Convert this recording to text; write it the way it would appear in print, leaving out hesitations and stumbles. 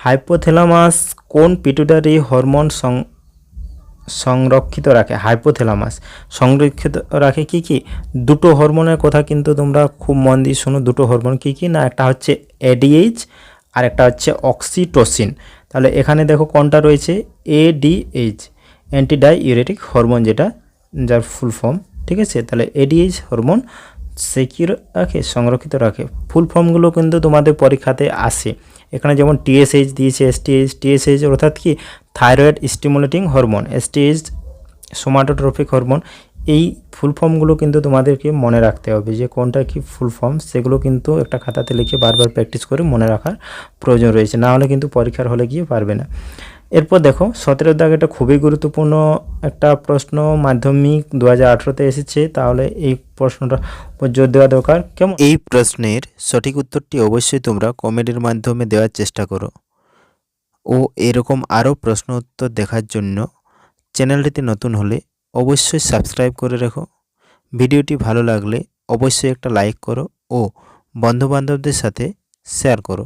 Hypothalamus কোন pituitary hormone সংরক্ষিত রাখে? হাইপোথ্যালামাস সংরক্ষিত রাখে কি কি? দুটো হরমোনের কথা কিন্তু তোমরা খুব মন দিয়ে শোনো। দুটো হরমোন কি কি না, একটা হচ্ছে এডিএইচ আর একটা হচ্ছে অক্সিটোসিন। তাহলে এখানে দেখো কোনটা রয়েছে, এডিএইচ, অ্যান্টি ডাইউরেটিক হরমোন, যেটা যার ফুল ফর্ম। ঠিক আছে, তাহলে এডিএইচ হরমোন সে কী রাখে? সংরক্ষিত রাখে। ফুল ফর্মগুলো কিন্তু তোমাদের পরীক্ষাতে আসে। এখানে যেমন টিএসএইচ দিয়েছে, টিএসএইচ অর্থাৎ কি thyroid stimulating hormone, STH somatotropic hormone. এই ফুল ফর্মগুলো কিন্তু তোমাদেরকে মনে রাখতে হবে যে কোনটা কি ফুল ফর্ম, সেগুলো কিন্তু একটা খাতাতে লিখে বারবার প্র্যাকটিস করে মনে রাখার প্রয়োজন রয়েছে, না হলে কিন্তু পরীক্ষার হলে গিয়ে পারবে না। এরপর দেখো 17 দাগ, এটা খুবই গুরুত্বপূর্ণ একটা প্রশ্ন, মাধ্যমিক 2018-তে এসেছে, তাহলে এই প্রশ্নটা জোর দেওয়া দরকার। কেমন? এই প্রশ্নের সঠিক উত্তরটি অবশ্যই তোমরা কমেন্টের মাধ্যমে দেওয়ার চেষ্টা করো ও এরকম আরও প্রশ্ন উত্তর দেখার জন্য চ্যানেলটিতে নতুন হলে অবশ্যই সাবস্ক্রাইব করে রেখো। ভিডিওটি ভালো লাগলে অবশ্যই একটা লাইক করো ও বন্ধুবান্ধবদের সাথে শেয়ার করো।